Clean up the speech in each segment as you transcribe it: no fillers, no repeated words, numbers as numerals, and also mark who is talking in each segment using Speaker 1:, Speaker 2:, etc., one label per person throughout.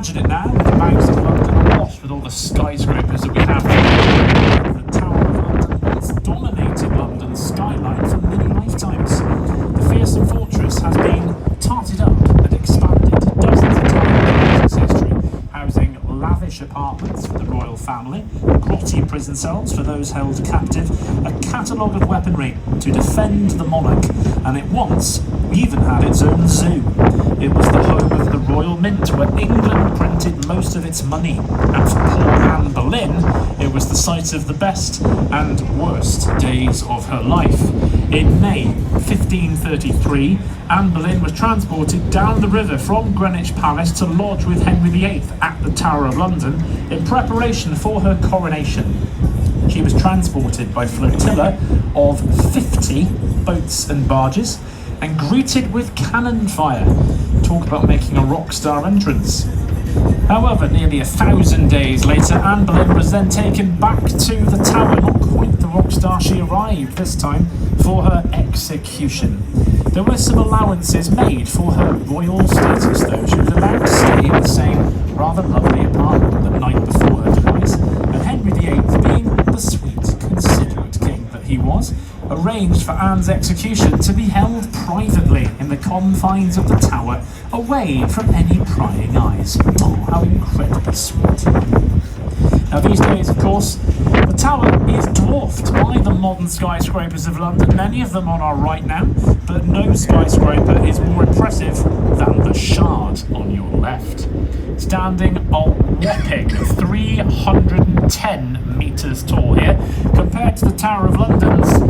Speaker 1: Imagine it now, with the banks of London awash with all the skyscrapers that we have today. The Tower of London once dominated London's skyline for many lifetimes. The fearsome fortress has been tarted up and expanded dozens of times in its history, housing lavish apartments for the royal family, grotty prison cells for those held captive, a catalogue of weaponry to defend the monarch, and it once even had its own zoo. It was the home of the Royal Mint, where England printed most of its money, and for poor Anne Boleyn, it was the site of the best and worst days of her life. In May 1533, Anne Boleyn was transported down the river from Greenwich Palace to lodge with Henry VIII at the Tower of London in preparation for her coronation. She was transported by flotilla of 50 boats and barges and greeted with cannon fire. Talk about making a rock star entrance. However, nearly 1,000 days later, Anne Boleyn was then taken back to the Tower, not quite the rock star she arrived this time, for her execution. There were some allowances made for her royal status, though. She was allowed to stay in the same rather lovely apartment the night before her demise, and Henry VIII, being the sweet, considerate king that he was, arranged for Anne's execution to be held privately in the confines of the Tower, away from any prying eyes. Oh, how incredibly sweet. Now these days, of course, the Tower is dwarfed by the modern skyscrapers of London, many of them on our right now, but no skyscraper is more impressive than the Shard on your left. Standing a whopping 310 metres tall here, compared to the Tower of London's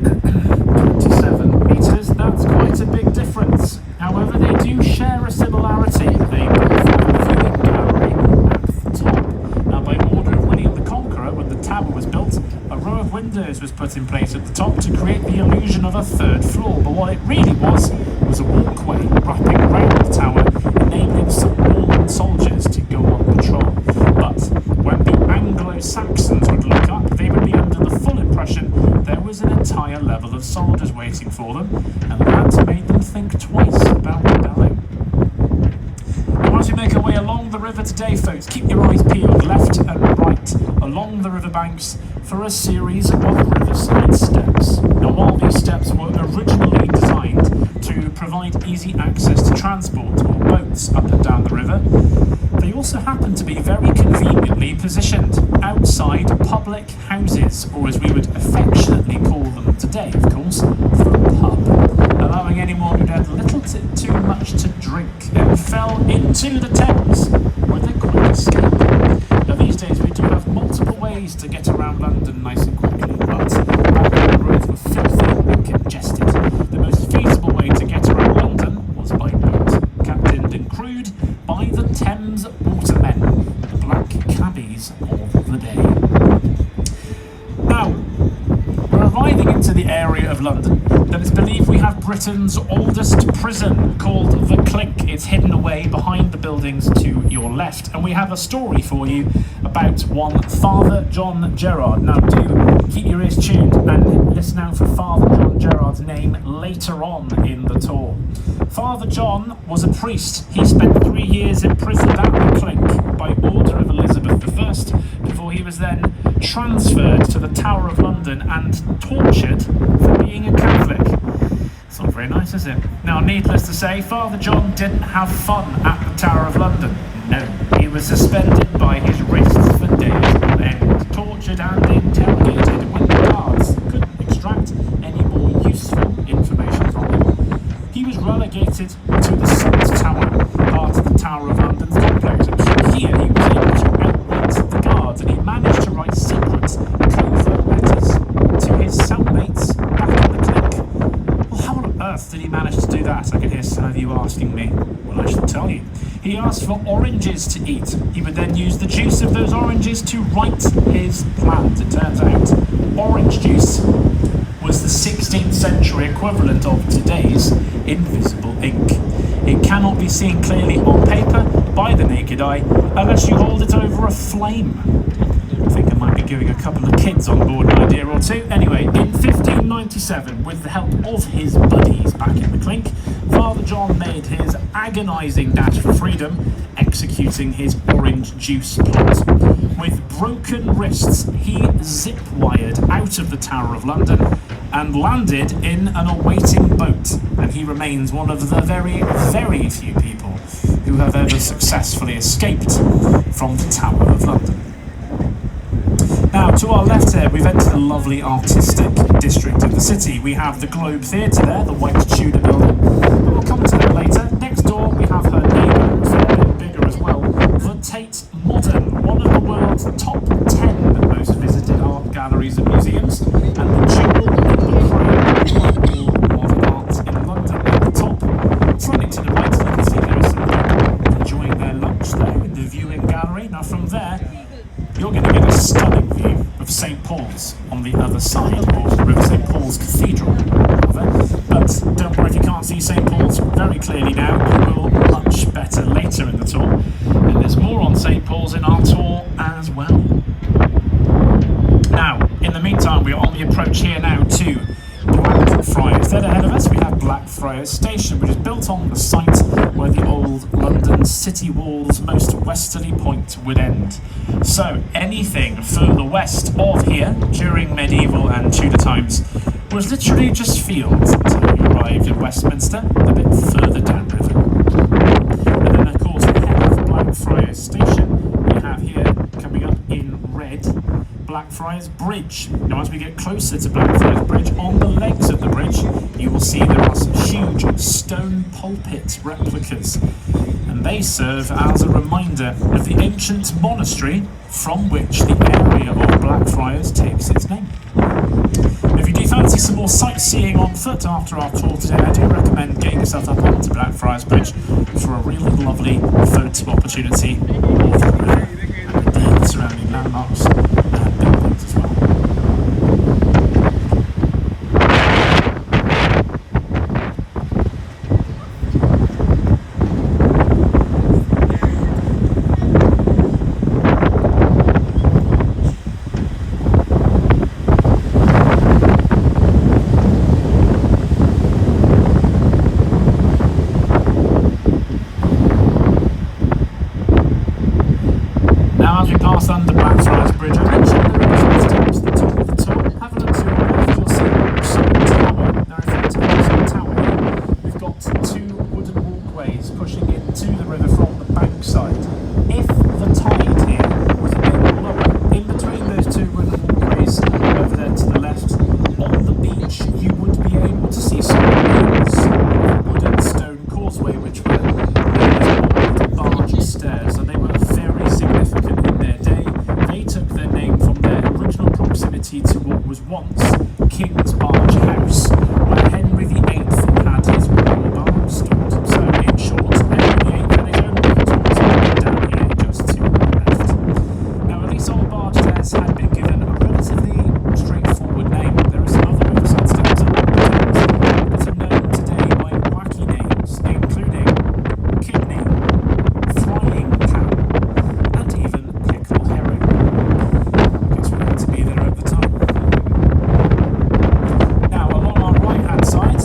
Speaker 1: 27 metres, that's quite a big difference. However, they do share a similarity. They both have a viewing gallery at the top. Now, by order of William the Conqueror, when the tower was built, a row of windows was put in place at the top to create the illusion of a third floor. But what it really was a walkway wrapping around the tower, enabling some Norman soldiers to go on patrol. But when the Anglo-Saxons would look up, they would be under the full impression there was an entire level of soldiers waiting for them, and that made them think twice about rebelling. Now, as we make our way along the river today, folks, keep your eyes peeled left and right along the riverbanks for a series of riverside steps. Now, while these steps were originally designed to provide easy access to transport or boats up and down the river, they also happen to be very conveniently positioned outside public houses, or as we would affectionately call them today, of course, the pub, allowing anyone who'd had little too much to drink and fell into the Thames with a quick escape. Now these days we do have multiple ways to get around London nice and quickly, but back when the roads were filthy and congested, the most feasible way to get around London was by boat, captained and crewed by the Thames watermen, the black cabbies of the day. Now, we're arriving into the area of London that is believed we have Britain's oldest prison, called the Clink. It's hidden away behind the buildings to your left, and we have a story for you about one Father John Gerard. Now do keep your ears tuned and listen out for Father John Gerard's name later on in the tour. Father John was a priest. He spent 3 years imprisoned at the Clink by order of Elizabeth I, before he was then transferred to the Tower of London and tortured for being a Catholic. It's not very nice, is it? Now, needless to say, Father John didn't have fun at the Tower of London. No, he was suspended by his wrists for days on end, tortured and interrogated when the guards couldn't extract any more useful information from him. He was relegated to the Sun's Tower, part of the Tower of London's complex, and here he was able to outwit the guards, and he managed to write secret, covert letters to his cellmates back in the Clink. Well, how on earth did he manage to do that? I can hear some of you asking me. Well, I shall tell you. He asked for oranges to eat. He would then use the juice of those oranges to write his plans. It turns out orange juice was the 16th century equivalent of today's invisible ink. It cannot be seen clearly on paper by the naked eye unless you hold it over a flame. think I might be giving a couple of kids on board an idea or two. Anyway, in 1597, with the help of his buddies back in the clink, Father John made his agonising dash for freedom, executing his orange juice plot. With broken wrists, he zip-wired out of the Tower of London and landed in an awaiting boat, and he remains one of the very, very few people who have ever successfully escaped from the Tower of London. Now, to our left here, we've entered a lovely artistic district of the city. We have the Globe Theatre there, the white Tudor building, but we'll come to that later. Next door, we have her neighbour, who's a bit bigger as well, the Tate Modern, one of the world's top 10 most visited art galleries and museums, and the jewel in the crown of all modern art in London. At the top, running to the right, you can see there are some people enjoying their lunch there in the viewing gallery. Now, from there, you're going to get a stunning view of St Paul's on the other side of St Paul's Cathedral, rather. But don't worry if you can't see St Paul's very clearly now, you will much better later in the tour. And there's more on St Paul's in our tour as well. Now, in the meantime, we are on the approach here now to Blackfriars. Then ahead of us we have Blackfriars Station, which is built on the site where the old London city wall's most westerly point would end. So anything further west of here during medieval and Tudor times was literally just fields until you arrived in Westminster, a bit further downriver. And then of course ahead of Blackfriars Station we have here, coming up in red, Blackfriars Bridge. Now as we get closer to Blackfriars Bridge, on the legs of the bridge you will see there are some huge stone pulpit replicas, and they serve as a reminder of the ancient monastery from which the area of Blackfriars takes its name. If you do fancy some more sightseeing on foot after our tour today, I do recommend getting yourself up onto Blackfriars Bridge for a really lovely photo opportunity of the river and indeed the surrounding landmarks and buildings as well. Under Blackfriars Bridge, I mentioned there are some steps at the top of the tour. Have a look to your left, you'll see the tower. Now, effectively, the tower here, we've got two wooden walkways pushing into the river from the bankside. If the tide here was a bit lower, in between those two wooden walkways, over there to the left, on the beach, you would be able to see some remains of a wooden stone causeway, which were large stairs, and they were very significant in their day. They took their name from their original proximity to what was once King's Barge House, where Henry VIII had his royal barge stored. So, in short, Henry VIII had his own barge down here just to the left. Now, these old barge stairs had been given a relatively straightforward name. There are some other riverside stairs along the Thames that are known today by wacky names, including Kidney, Flying Cap, and even Pickle Herring. Guess we had to be there at the time. Now, along our right-hand side,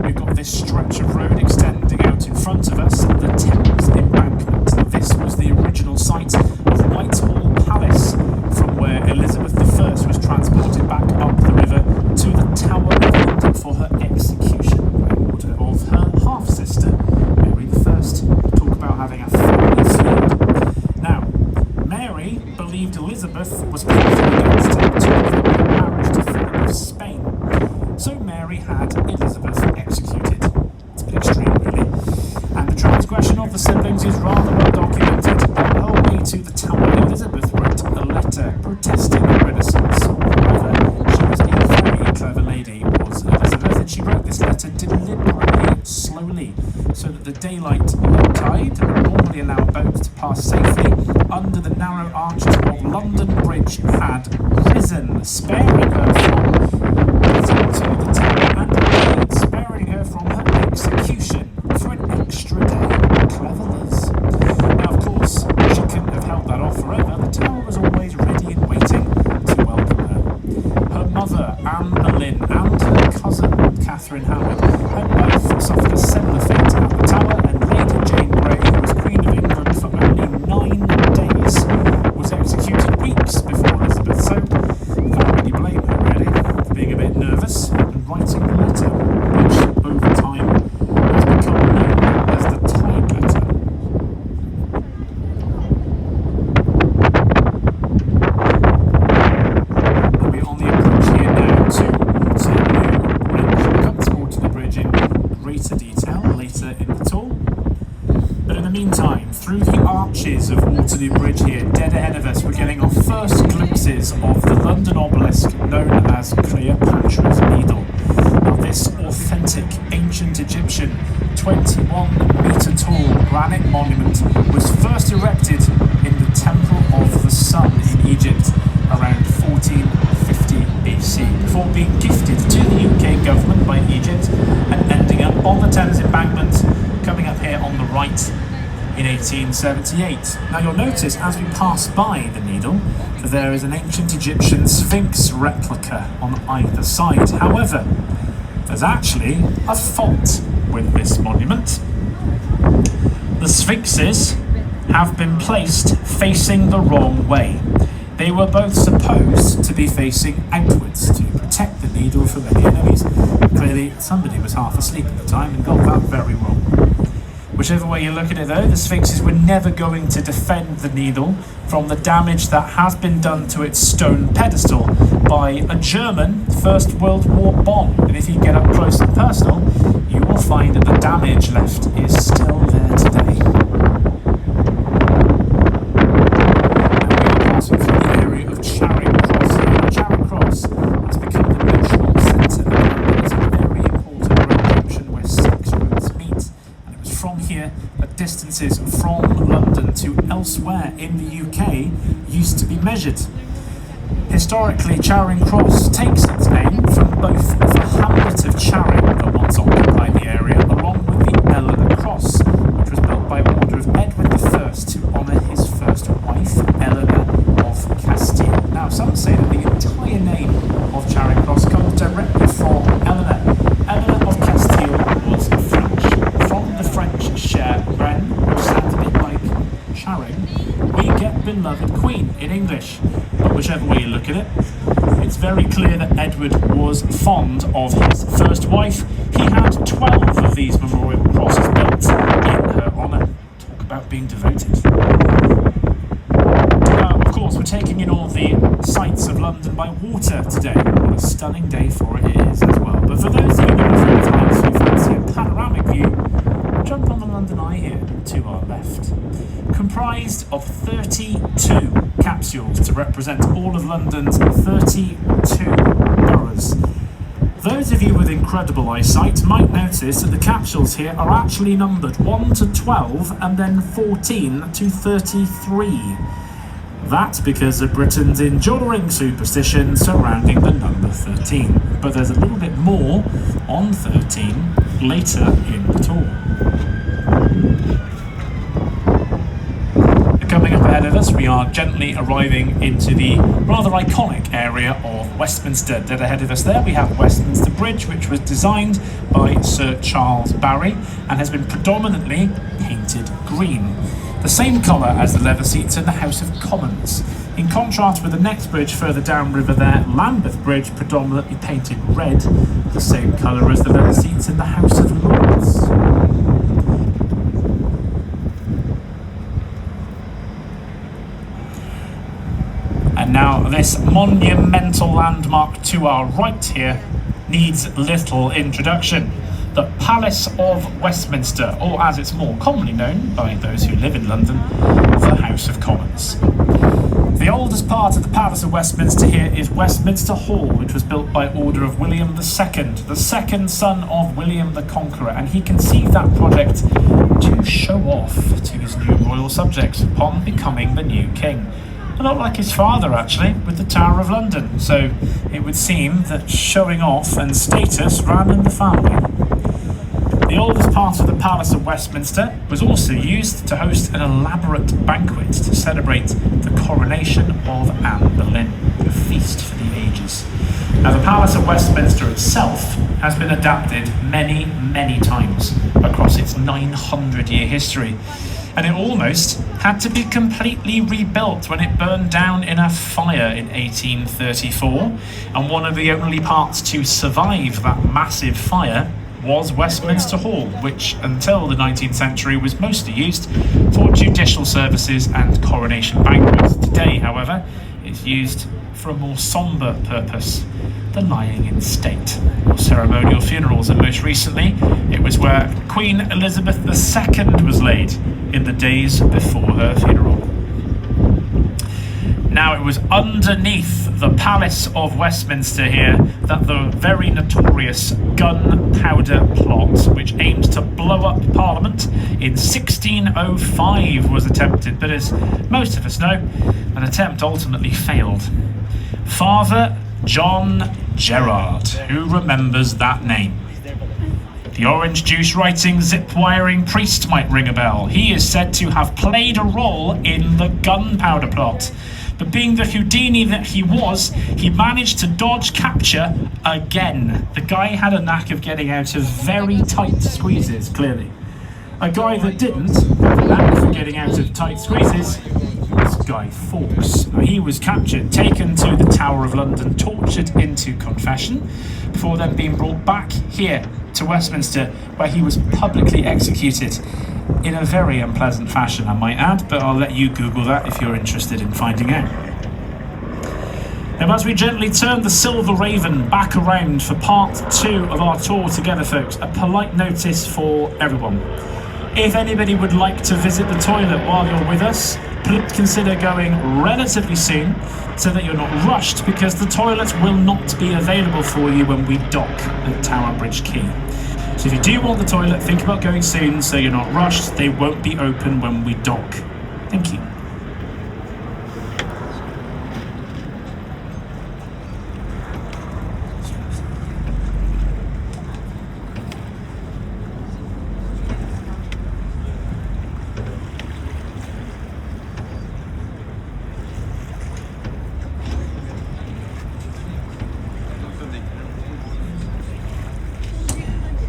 Speaker 1: we've got this stretch of road extending out in front of us, the Thames embankment. This was the original site of Whitehall Palace, from where Elizabeth I was transported back up the river to the Tower of London for her execution by order of her half-sister, Mary I. Talk about having a family feud. Now, Mary believed Elizabeth was plotting against her to prevent her marriage to Philip of Spain. So Mary had Elizabeth executed. It's a bit extreme, really. And the transgression of the siblings is rather well documented. On her way to the Tower, Elizabeth wrote a letter protesting her innocence. However, she was a very clever lady, was Elizabeth, and she wrote this letter deliberately slowly, so that the daylight low tide would normally allow boats to pass safely under the narrow arches of London Bridge had risen, sparing her from getting to the tower and indeed sparing her from her execution for an extra day. Clever Liz. Now, of course, she couldn't have held that off forever. The tower was always ready and waiting arches of Waterloo Bridge here, dead ahead of us, we're getting our first glimpses of the London obelisk known as Cleopatra's Needle. Now this authentic ancient Egyptian 21-metre tall granite monument was first erected in the Temple of the Sun in Egypt around 1450 BC, before being gifted to the UK government by Egypt and ending up on the Thames embankment, coming up here on the right in 1878. Now you'll notice as we pass by the Needle that there is an ancient Egyptian Sphinx replica on either side. However, there's actually a fault with this monument. The Sphinxes have been placed facing the wrong way. They were both supposed to be facing outwards to protect the Needle from any enemies. Clearly, somebody was half asleep at the time and got that very wrong. Whichever way you look at it though, the Sphinxes were never going to defend the Needle from the damage that has been done to its stone pedestal by a German First World War bomb. And if you get up close and personal, you will find that the damage left is still there today. Through the area of Charing Cross here. Charing Cross has become the national centre of London. It's a very important road junction where 6 roads meet, and it was from here that distances from London to elsewhere in the UK used to be measured. Historically, Charing Cross takes its name from both the hamlet of Charing that once occupied the area, along with the Eleanor Cross, which was built by order of Edward I to honour his first wife, Eleanor of Castile. Now, some say that the entire name of Charing Cross comes directly from Eleanor. Eleanor of Castile was French. From the French Cher Ren, which sounds a bit like Charing, we get beloved queen in English. But whichever way you look at it, it's very clear that Edward was fond of his first wife. He had 12 of these memorial crosses built in her honour. Talk about being devoted. Of course, we're taking in all the sights of London by water today. What a stunning day for it is as well. But for those of you who fancy a panoramic view, jump on the London Eye here to our left. Comprised of 32 capsules to represent all of London's 32 boroughs. Those of you with incredible eyesight might notice that the capsules here are actually numbered 1 to 12 and then 14 to 33. That's because of Britain's enduring superstition surrounding the number 13. But there's a little bit more on 13 later in the tour. Coming up ahead of us, we are gently arriving into the rather iconic area of Westminster. Dead ahead of us there, we have Westminster Bridge, which was designed by Sir Charles Barry and has been predominantly painted green. The same colour as the leather seats in the House of Commons. In contrast with the next bridge further downriver there, Lambeth Bridge, predominantly painted red, the same colour as the leather seats in the House of Lords. And now this monumental landmark to our right here needs little introduction. The Palace of Westminster, or as it's more commonly known by those who live in London, the House of Commons. The oldest part of the Palace of Westminster here is Westminster Hall, which was built by order of William II, the second son of William the Conqueror, and he conceived that project to show off to his new royal subjects upon becoming the new king. A lot like his father, actually, with the Tower of London. So it would seem that showing off and status ran in the family. The oldest part of the Palace of Westminster was also used to host an elaborate banquet to celebrate the coronation of Anne Boleyn, a feast for the ages. Now, the Palace of Westminster itself has been adapted many, many times across its 900-year history. And it almost had to be completely rebuilt when it burned down in a fire in 1834. And one of the only parts to survive that massive fire was Westminster Hall, which until the 19th century was mostly used for judicial services and coronation banquets. Today, however, It's used for a more sombre purpose, the lying in state, or ceremonial funerals, and most recently it was where Queen Elizabeth II was laid in the days before her funeral. Now, it was underneath the Palace of Westminster here that the very notorious gunpowder plot, which aimed to blow up Parliament in 1605, was attempted. But as most of us know, an attempt ultimately failed. Father John Gerard, who remembers that name? The orange juice writing, zip wiring priest might ring a bell. He is said to have played a role in the gunpowder plot. But being the Houdini that he was, he managed to dodge capture again. The guy had a knack of getting out of very tight squeezes, clearly. A guy that didn't have a knack for getting out of tight squeezes was Guy Fawkes. Now, he was captured, taken to the Tower of London, tortured into confession, before then being brought back here to Westminster, where he was publicly executed in a very unpleasant fashion, I might add, but I'll let you Google that if you're interested in finding out. Now, as we gently turn the Silver Raven back around for part 2 of our tour together, folks, a polite notice for everyone. If anybody would like to visit the toilet while you're with us, please consider going relatively soon so that you're not rushed, because the toilet will not be available for you when we dock at Tower Bridge Quay. So if you do want the toilet, think about going soon so you're not rushed. They won't be open when we dock. Thank you.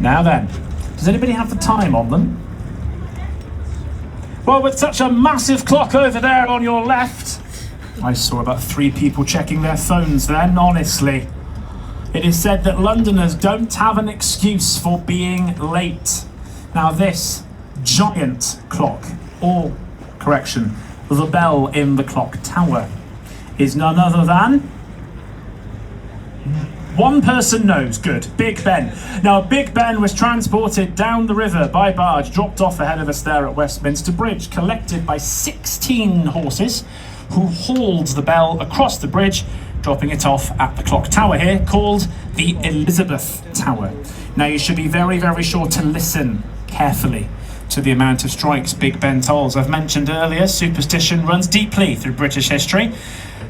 Speaker 1: Now then, does anybody have the time on them? Well, with such a massive clock over there on your left, I saw about 3 people checking their phones then, honestly. It is said that Londoners don't have an excuse for being late. Now this giant clock, or correction, the bell in the clock tower, is none other than... One person knows, good, Big Ben. Now, Big Ben was transported down the river by barge, dropped off ahead of us there at Westminster Bridge, collected by 16 horses who hauled the bell across the bridge, dropping it off at the clock tower here, called the Elizabeth Tower. Now, you should be very, very sure to listen carefully to the amount of strikes Big Ben tolls. I've mentioned earlier, superstition runs deeply through British history.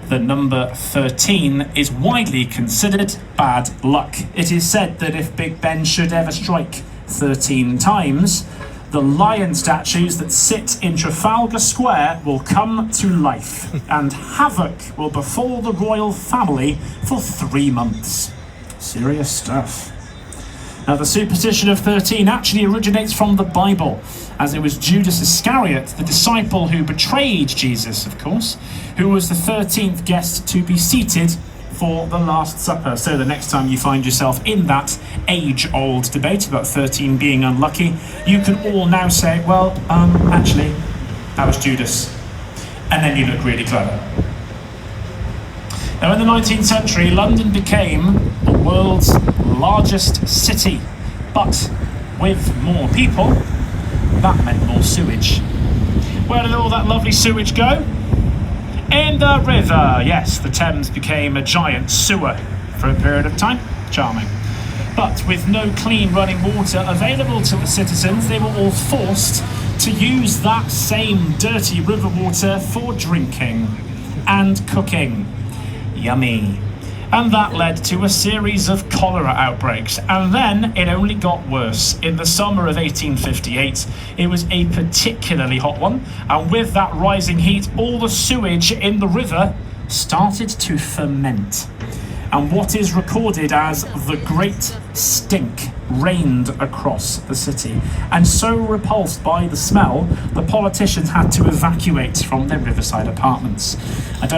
Speaker 1: The number 13 is widely considered bad luck. It is said that if Big Ben should ever strike 13 times, the lion statues that sit in Trafalgar Square will come to life, and havoc will befall the royal family for 3 months. Serious stuff. Now, the superstition of 13 actually originates from the Bible, as it was Judas Iscariot, the disciple who betrayed Jesus, of course, who was the 13th guest to be seated for the Last Supper. So the next time you find yourself in that age-old debate about 13 being unlucky, you can all now say, well, actually, that was Judas. And then you look really clever. Now, in the 19th century, London became the world's largest city, but with more people, that meant more sewage. Where did all that lovely sewage go? In the river. Yes, the Thames became a giant sewer for a period of time. Charming. But with no clean running water available to the citizens, they were all forced to use that same dirty river water for drinking and cooking. Yummy. And that led to a series of cholera outbreaks, and then it only got worse. In the summer of 1858, it was a particularly hot one, and with that rising heat, all the sewage in the river started to ferment. And what is recorded as the Great Stink reigned across the city. And so repulsed by the smell, the politicians had to evacuate from their Riverside apartments. I don't